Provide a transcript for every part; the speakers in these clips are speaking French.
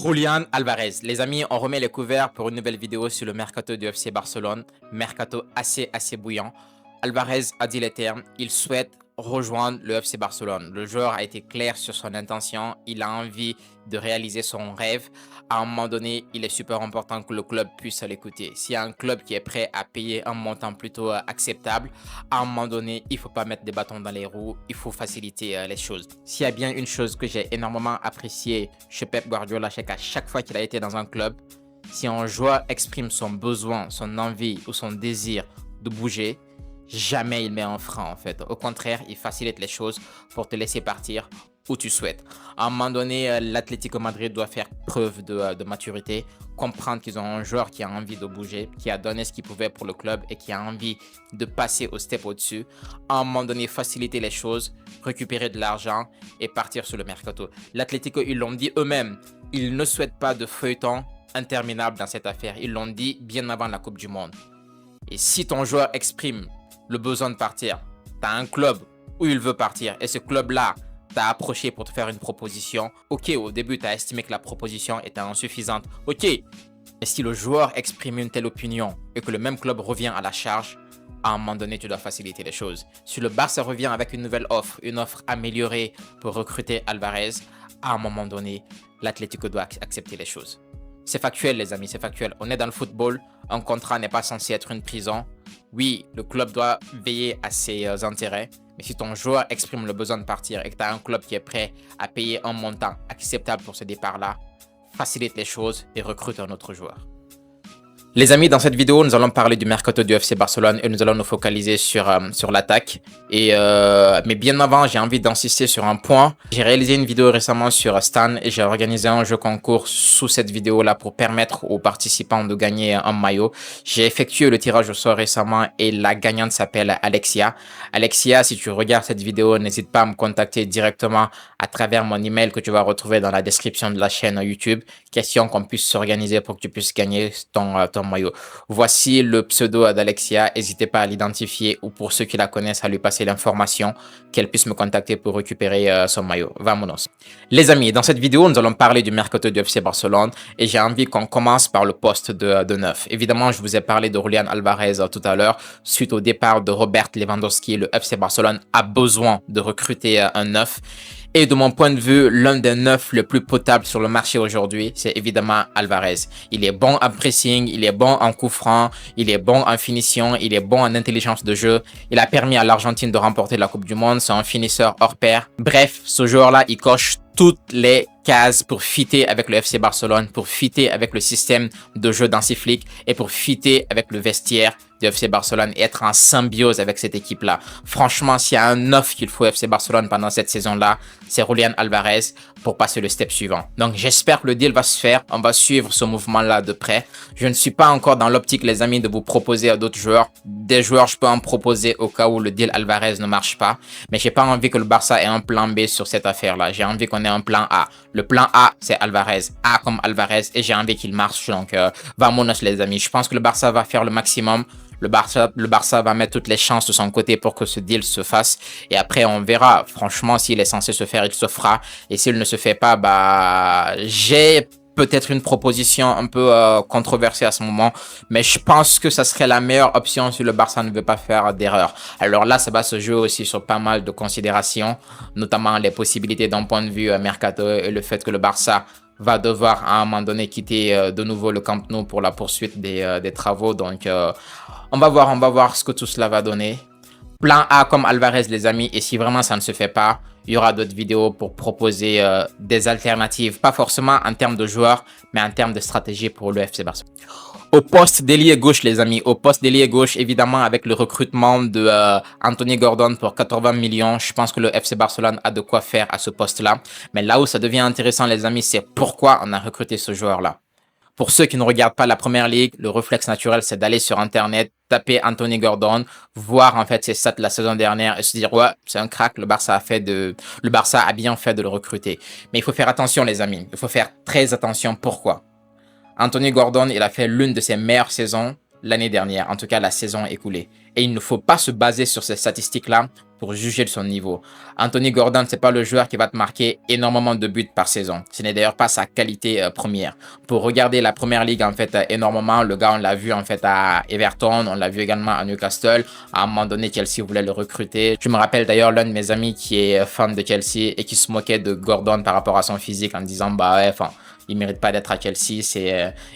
Julián Alvarez. Les amis, on remet les couverts pour une nouvelle vidéo sur le mercato du FC Barcelone. Mercato assez bouillant. Alvarez a dit les termes, il souhaite rejoindre le FC Barcelone. Le joueur a été clair sur son intention, il a envie de réaliser son rêve. À un moment donné, il est super important que le club puisse l'écouter. S'il y a un club qui est prêt à payer un montant plutôt acceptable, à un moment donné, il ne faut pas mettre des bâtons dans les roues, il faut faciliter les choses. S'il y a bien une chose que j'ai énormément appréciée chez Pep Guardiola, c'est qu'à chaque fois qu'il a été dans un club, si un joueur exprime son besoin, son envie ou son désir de bouger, jamais il met un frein en fait. Au contraire, il facilite les choses pour te laisser partir où tu souhaites. À un moment donné, l'Atlético Madrid doit faire preuve de maturité, comprendre qu'ils ont un joueur qui a envie de bouger, qui a donné ce qu'il pouvait pour le club et qui a envie de passer au step au-dessus. À un moment donné, faciliter les choses, récupérer de l'argent et partir sur le mercato. L'Atlético, ils l'ont dit eux-mêmes, ils ne souhaitent pas de feuilleton interminable dans cette affaire. Ils l'ont dit bien avant la Coupe du Monde. Et si ton joueur exprime le besoin de partir, tu as un club où il veut partir et ce club-là t'a approché pour te faire une proposition. Ok, au début, tu as estimé que la proposition était insuffisante. Ok, mais si le joueur exprime une telle opinion et que le même club revient à la charge, à un moment donné, tu dois faciliter les choses. Si le Barça revient avec une nouvelle offre, une offre améliorée pour recruter Alvarez, à un moment donné, l'Atlético doit accepter les choses. C'est factuel, les amis, c'est factuel. On est dans le football. Un contrat n'est pas censé être une prison. Oui, le club doit veiller à ses intérêts. Mais si ton joueur exprime le besoin de partir et que tu as un club qui est prêt à payer un montant acceptable pour ce départ-là, facilite les choses et recrute un autre joueur. Les amis, dans cette vidéo, nous allons parler du mercato du FC Barcelone et nous allons nous focaliser sur l'attaque. Mais bien avant, j'ai envie d'insister sur un point. J'ai réalisé une vidéo récemment sur Stan et j'ai organisé un jeu concours sous cette vidéo-là pour permettre aux participants de gagner un maillot. J'ai effectué le tirage au sort récemment et la gagnante s'appelle Alexia. Alexia, si tu regardes cette vidéo, n'hésite pas à me contacter directement à travers mon email que tu vas retrouver dans la description de la chaîne YouTube. Question qu'on puisse s'organiser pour que tu puisses gagner ton maillot. Voici le pseudo d'Alexia, n'hésitez pas à l'identifier ou pour ceux qui la connaissent à lui passer l'information qu'elle puisse me contacter pour récupérer son maillot. Vamonos. Les amis, dans cette vidéo, nous allons parler du mercato du FC Barcelone et j'ai envie qu'on commence par le poste de neuf. Évidemment, je vous ai parlé de Julián Alvarez tout à l'heure. Suite au départ de Robert Lewandowski, le FC Barcelone a besoin de recruter un neuf. Et de mon point de vue, l'un des neufs le plus potable sur le marché aujourd'hui, c'est évidemment Alvarez. Il est bon en pressing, il est bon en coup franc, il est bon en finition, il est bon en intelligence de jeu. Il a permis à l'Argentine de remporter la Coupe du Monde, c'est un finisseur hors pair. Bref, ce joueur-là, il coche toutes les cases pour fitter avec le FC Barcelone, pour fitter avec le système de jeu d'Hansi et pour fitter avec le vestiaire du FC Barcelone et être en symbiose avec cette équipe-là. Franchement, s'il y a un neuf qu'il faut au FC Barcelone pendant cette saison-là, c'est Julián Alvarez pour passer le step suivant. Donc, j'espère que le deal va se faire. On va suivre ce mouvement-là de près. Je ne suis pas encore dans l'optique, les amis, de vous proposer à d'autres joueurs. Des joueurs, je peux en proposer au cas où le deal Alvarez ne marche pas. Mais j'ai pas envie que le Barça ait un plan B sur cette affaire-là. J'ai envie qu'on ait un plan A. Le plan A, c'est Alvarez. A comme Alvarez. Et j'ai envie qu'il marche. Donc, vamonos, les amis. Je pense que le Barça va faire le maximum. Le Barça va mettre toutes les chances de son côté pour que ce deal se fasse. Et après, on verra. Franchement, s'il est censé se faire, il se fera. Et s'il ne se fait pas, bah, j'ai peut-être une proposition un peu controversée à ce moment. Mais je pense que ça serait la meilleure option si le Barça ne veut pas faire d'erreur. Alors là, ça va se jouer aussi sur pas mal de considérations. Notamment les possibilités d'un point de vue mercato et le fait que le Barça va devoir à un moment donné quitter de nouveau le Camp Nou pour la poursuite des travaux. Donc, on va voir ce que tout cela va donner. Plan A comme Alvarez, les amis. Et si vraiment ça ne se fait pas, il y aura d'autres vidéos pour proposer des alternatives. Pas forcément en termes de joueurs, mais en termes de stratégie pour le FC Barcelone. Au poste d'ailier gauche, les amis. Au poste d'ailier gauche, évidemment, avec le recrutement de Anthony Gordon pour 80 millions, je pense que le FC Barcelone a de quoi faire à ce poste-là. Mais là où ça devient intéressant, les amis, c'est pourquoi on a recruté ce joueur-là. Pour ceux qui ne regardent pas la Première Ligue, le réflexe naturel, c'est d'aller sur Internet, taper Anthony Gordon, voir en fait ses stats la saison dernière et se dire ouais, c'est un crack, le Barça a bien fait de le recruter. Mais il faut faire attention, les amis. Il faut faire très attention. Pourquoi? Anthony Gordon, il a fait l'une de ses meilleures saisons l'année dernière, en tout cas la saison écoulée. Et il ne faut pas se baser sur ces statistiques-là pour juger de son niveau. Anthony Gordon, c'est pas le joueur qui va te marquer énormément de buts par saison. Ce n'est d'ailleurs pas sa qualité première. Pour regarder la première ligue, en fait, énormément, le gars, on l'a vu en fait à Everton, on l'a vu également à Newcastle. À un moment donné, Chelsea voulait le recruter. Je me rappelle d'ailleurs l'un de mes amis qui est fan de Chelsea et qui se moquait de Gordon par rapport à son physique en disant, bah ouais, enfin, il mérite pas d'être à Chelsea,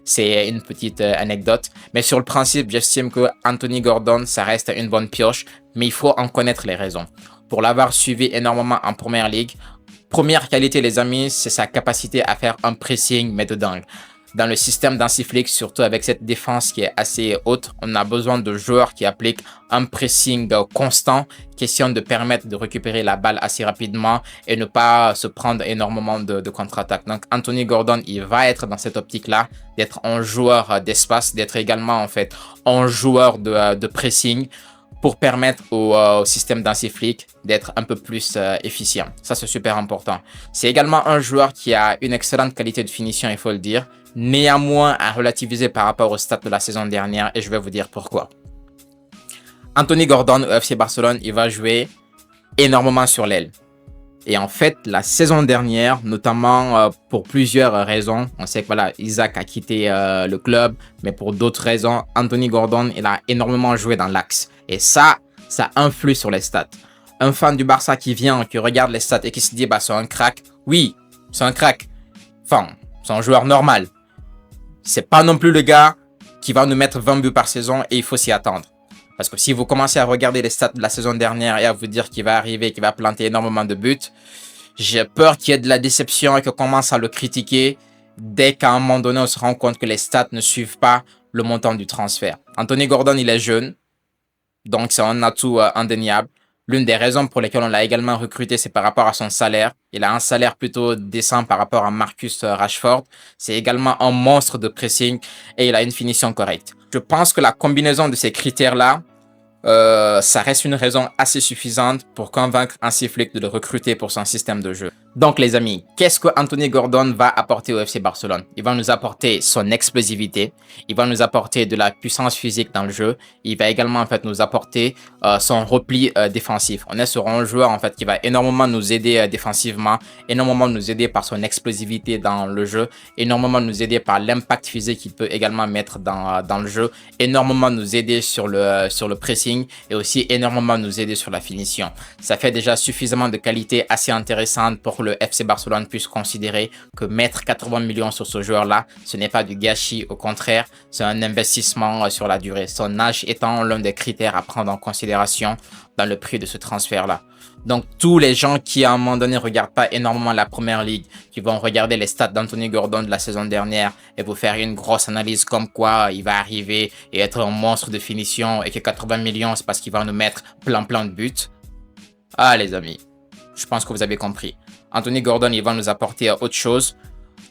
c'est une petite anecdote. Mais sur le principe, j'estime que Anthony Gordon, ça reste une bonne pioche, mais il faut en connaître les raisons. Pour l'avoir suivi énormément en première ligue, première qualité, les amis, c'est sa capacité à faire un pressing, mais de dingue. Dans le système d'Hansi Flick, surtout avec cette défense qui est assez haute, on a besoin de joueurs qui appliquent un pressing constant, question de permettre de récupérer la balle assez rapidement et ne pas se prendre énormément de contre-attaque. Donc Anthony Gordon, il va être dans cette optique-là, d'être un joueur d'espace, d'être également en fait un joueur de pressing, pour permettre au système d'Hansi Flick d'être un peu plus efficient. Ça, c'est super important. C'est également un joueur qui a une excellente qualité de finition, il faut le dire. Néanmoins, à relativiser par rapport au stade de la saison dernière, et je vais vous dire pourquoi. Anthony Gordon au FC Barcelone, il va jouer énormément sur l'aile. Et en fait, la saison dernière, notamment pour plusieurs raisons, on sait que voilà, Isaac a quitté le club, mais pour d'autres raisons, Anthony Gordon, il a énormément joué dans l'axe. Et ça influe sur les stats. Un fan du Barça qui vient, qui regarde les stats et qui se dit, bah c'est un crack. Oui, c'est un crack. Enfin, c'est un joueur normal. C'est pas non plus le gars qui va nous mettre 20 buts par saison et il faut s'y attendre. Parce que si vous commencez à regarder les stats de la saison dernière et à vous dire qu'il va arriver, qu'il va planter énormément de buts, j'ai peur qu'il y ait de la déception et qu'on commence à le critiquer dès qu'à un moment donné, on se rend compte que les stats ne suivent pas le montant du transfert. Anthony Gordon, il est jeune, donc c'est un atout indéniable. L'une des raisons pour lesquelles on l'a également recruté, c'est par rapport à son salaire. Il a un salaire plutôt décent par rapport à Marcus Rashford. C'est également un monstre de pressing et il a une finition correcte. Je pense que la combinaison de ces critères-là, ça reste une raison assez suffisante pour convaincre Hansi Flick de le recruter pour son système de jeu. Donc les amis, qu'est-ce que Anthony Gordon va apporter au FC Barcelone? Il va nous apporter son explosivité, il va nous apporter de la puissance physique dans le jeu, il va également en fait nous apporter son repli défensif. On est sur un joueur en fait qui va énormément nous aider défensivement, énormément nous aider par son explosivité dans le jeu, énormément nous aider par l'impact physique qu'il peut également mettre dans le jeu, énormément nous aider sur le pressing et aussi énormément nous aider sur la finition. Ça fait déjà suffisamment de qualité assez intéressante pour que le FC Barcelone puisse considérer que mettre 80 millions sur ce joueur-là, ce n'est pas du gâchis, au contraire, c'est un investissement sur la durée. Son âge étant l'un des critères à prendre en considération dans le prix de ce transfert-là. Donc, tous les gens qui, à un moment donné, ne regardent pas énormément la première ligue, qui vont regarder les stats d'Anthony Gordon de la saison dernière et vous faire une grosse analyse comme quoi il va arriver et être un monstre de finition et que 80 millions, c'est parce qu'il va nous mettre plein de buts. Ah, les amis, je pense que vous avez compris. Anthony Gordon, il va nous apporter autre chose.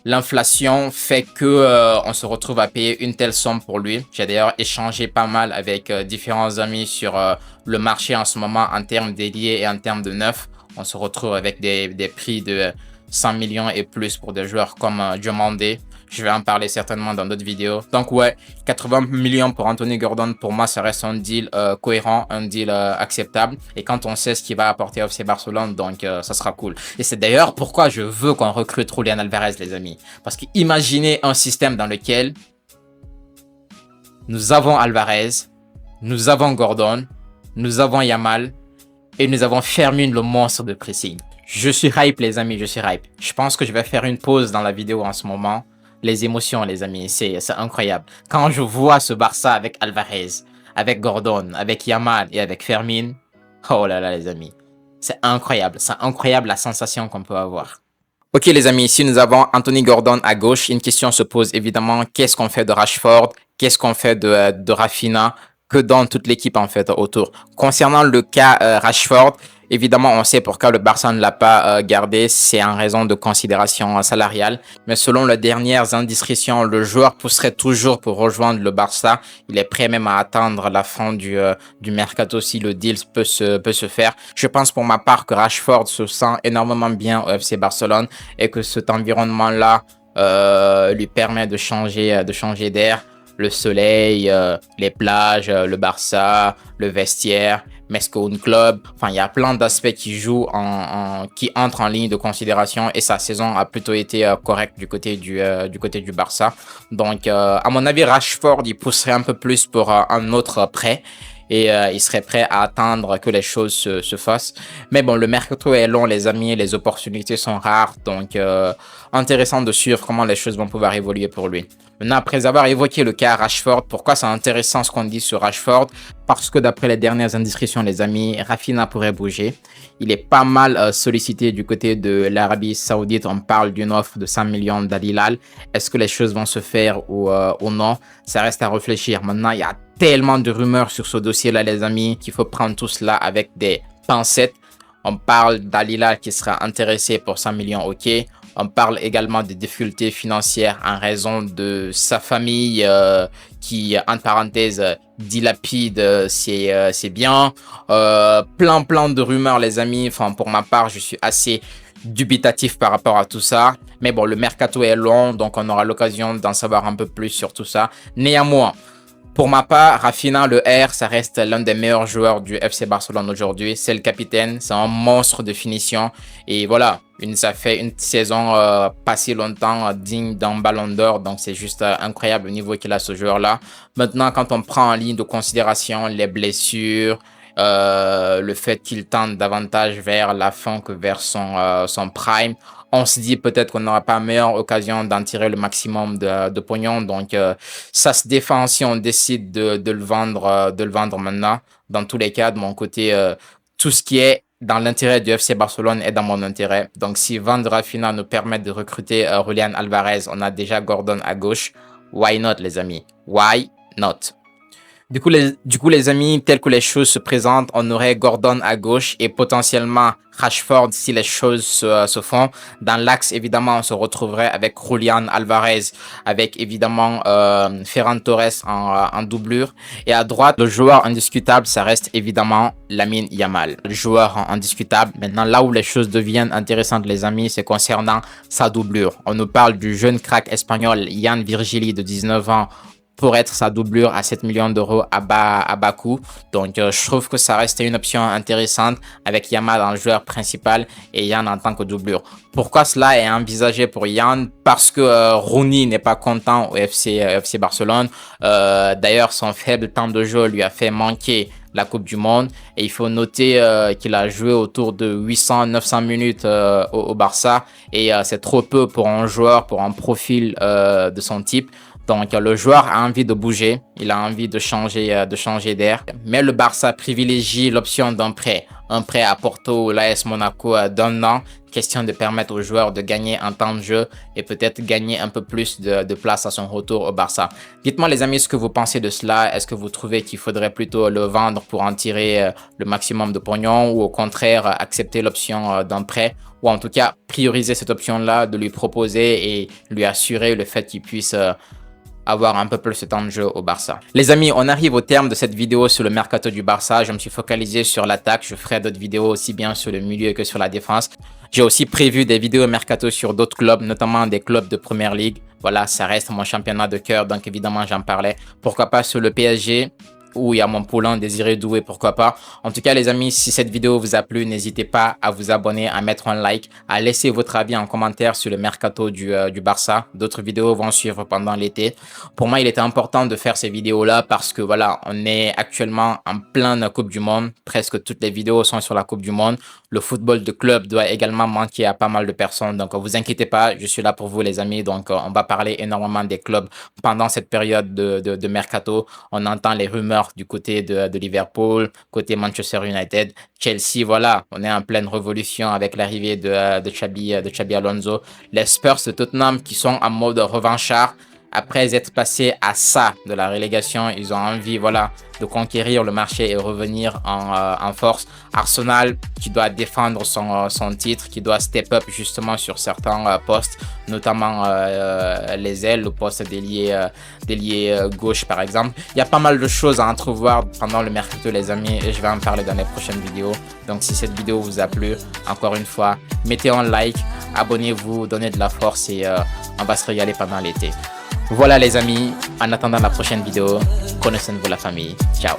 L'inflation fait que on se retrouve à payer une telle somme pour lui. J'ai d'ailleurs échangé pas mal avec différents amis sur le marché en ce moment en termes d'ailier et en termes de neuf. On se retrouve avec des prix de 100 millions et plus pour des joueurs comme Diomandé. Je vais en parler certainement dans d'autres vidéos. Donc ouais, 80 millions pour Anthony Gordon, pour moi, ça reste un deal cohérent, un deal acceptable. Et quand on sait ce qu'il va apporter au FC Barcelone, donc ça sera cool. Et c'est d'ailleurs pourquoi je veux qu'on recrute Julián Alvarez, les amis. Parce que imaginez un système dans lequel nous avons Alvarez, nous avons Gordon, nous avons Yamal et nous avons Fermin, le monstre de pressing. Je suis hype, les amis, je suis hype. Je pense que je vais faire une pause dans la vidéo en ce moment. Les émotions, les amis, c'est incroyable. Quand je vois ce Barça avec Alvarez, avec Gordon, avec Yamal et avec Fermin, oh là là, les amis, c'est incroyable. C'est incroyable la sensation qu'on peut avoir. Ok les amis, ici nous avons Anthony Gordon à gauche. Une question se pose évidemment, qu'est-ce qu'on fait de Rashford? Qu'est-ce qu'on fait de Rafinha? Que dans toute l'équipe en fait autour. Concernant le cas Rashford, évidemment on sait pourquoi le Barça ne l'a pas gardé, c'est en raison de considérations salariales. Mais selon les dernières indiscrétions, le joueur pousserait toujours pour rejoindre le Barça. Il est prêt même à attendre la fin du mercato si le deal peut se faire. Je pense pour ma part que Rashford se sent énormément bien au FC Barcelone et que cet environnement-là lui permet de changer d'air. le soleil, les plages, le Barça, le vestiaire, Mescoun Club. Enfin, il y a plein d'aspects qui jouent qui entrent en ligne de considération et sa saison a plutôt été correcte du côté du Barça. Donc, à mon avis, Rashford, il pousserait un peu plus pour un autre prêt. Et il serait prêt à attendre que les choses se fassent. Mais bon, le mercato est long, les amis, les opportunités sont rares. Donc, intéressant de suivre comment les choses vont pouvoir évoluer pour lui. Maintenant, après avoir évoqué le cas Rashford, pourquoi c'est intéressant ce qu'on dit sur Rashford? Parce que d'après les dernières indiscrétions, les amis, Rafinha pourrait bouger. Il est pas mal sollicité du côté de l'Arabie Saoudite. On parle d'une offre de 5 millions d'Al Hilal. Est-ce que les choses vont se faire ou non? Ça reste à réfléchir. Maintenant, il y a tellement de rumeurs sur ce dossier-là, les amis, qu'il faut prendre tout cela avec des pincettes. On parle d'Al Hilal qui sera intéressé pour 5 millions, ok. On parle également des difficultés financières en raison de sa famille qui, entre parenthèses, dilapide ses biens. Plein de rumeurs, les amis. Enfin, pour ma part, je suis assez dubitatif par rapport à tout ça. Mais bon, le mercato est long, donc on aura l'occasion d'en savoir un peu plus sur tout ça. Néanmoins, pour ma part, Rafinha, le R, ça reste l'un des meilleurs joueurs du FC Barcelone aujourd'hui. C'est le capitaine, c'est un monstre de finition. Et voilà, ça fait une saison pas si longtemps digne d'un ballon d'or. Donc c'est juste incroyable le niveau qu'il a ce joueur-là. Maintenant, quand on prend en ligne de considération les blessures, le fait qu'il tente davantage vers la fin que vers son prime, on se dit peut-être qu'on n'aura pas meilleure occasion d'en tirer le maximum de pognon. Donc, ça se défend si on décide de le vendre maintenant. Dans tous les cas, de mon côté, tout ce qui est dans l'intérêt du FC Barcelone est dans mon intérêt. Donc, si vendre Rafinha nous permet de recruter Julian Alvarez, on a déjà Gordon à gauche. Why not, les amis? Why not? Du coup, les amis, telles que les choses se présentent, on aurait Gordon à gauche et potentiellement Rashford si les choses se font. Dans l'axe, évidemment, on se retrouverait avec Julian Alvarez, avec évidemment Ferran Torres en doublure. Et à droite, le joueur indiscutable, ça reste évidemment Lamine Yamal. Le joueur indiscutable. Maintenant, là où les choses deviennent intéressantes, les amis, c'est concernant sa doublure. On nous parle du jeune crack espagnol Jan Virgili de 19 ans, pour être sa doublure à 7 millions d'euros à bas coût. Donc, je trouve que ça reste une option intéressante avec Yamal en joueur principal et Yann en tant que doublure. Pourquoi cela est envisagé pour Yann? Parce que Rooney n'est pas content au FC Barcelone. D'ailleurs, son faible temps de jeu lui a fait manquer la Coupe du Monde. Et il faut noter qu'il a joué autour de 800-900 minutes au Barça. Et c'est trop peu pour un joueur, pour un profil de son type. Donc, le joueur a envie de bouger, il a envie de changer d'air. Mais le Barça privilégie l'option d'un prêt. Un prêt à Porto ou l'AS Monaco d'un an. Question de permettre au joueur de gagner en temps de jeu et peut-être gagner un peu plus de place à son retour au Barça. Dites-moi les amis ce que vous pensez de cela. Est-ce que vous trouvez qu'il faudrait plutôt le vendre pour en tirer le maximum de pognon ou au contraire accepter l'option d'un prêt? Ou en tout cas prioriser cette option-là, de lui proposer et lui assurer le fait qu'il puisse avoir un peu plus de temps de jeu au Barça. Les amis, on arrive au terme de cette vidéo sur le mercato du Barça. Je me suis focalisé sur l'attaque. Je ferai d'autres vidéos aussi bien sur le milieu que sur la défense. J'ai aussi prévu des vidéos mercato sur d'autres clubs, notamment des clubs de Première Ligue. Voilà, ça reste mon championnat de cœur, donc évidemment j'en parlais. Pourquoi pas sur le PSG, où il y a mon poulain Désiré Doué, pourquoi pas. En tout cas, les amis, si cette vidéo vous a plu, n'hésitez pas à vous abonner, à mettre un like, à laisser votre avis en commentaire sur le mercato du Barça. D'autres vidéos vont suivre pendant l'été. Pour moi, il était important de faire ces vidéos-là parce que voilà, on est actuellement en pleine Coupe du Monde. Presque toutes les vidéos sont sur la Coupe du Monde. Le football de club doit également manquer à pas mal de personnes. Donc, vous inquiétez pas, je suis là pour vous, les amis. Donc, on va parler énormément des clubs pendant cette période de mercato. On entend les rumeurs du côté de Liverpool, côté Manchester United, Chelsea, voilà, on est en pleine révolution avec l'arrivée de Xabi Alonso. Les Spurs de Tottenham qui sont en mode revanchard. Après être passés à ça de la relégation, ils ont envie voilà, de conquérir le marché et revenir en force. Arsenal qui doit défendre son titre, qui doit step up justement sur certains postes, notamment les ailes, le poste d'ailier gauche par exemple. Il y a pas mal de choses à entrevoir pendant le mercato les amis et je vais en parler dans les prochaines vidéos. Donc si cette vidéo vous a plu, encore une fois, mettez un like, abonnez-vous, donnez de la force et on va se régaler pendant l'été. Voilà les amis, en attendant la prochaine vidéo, prenez soin de vous la famille. Ciao.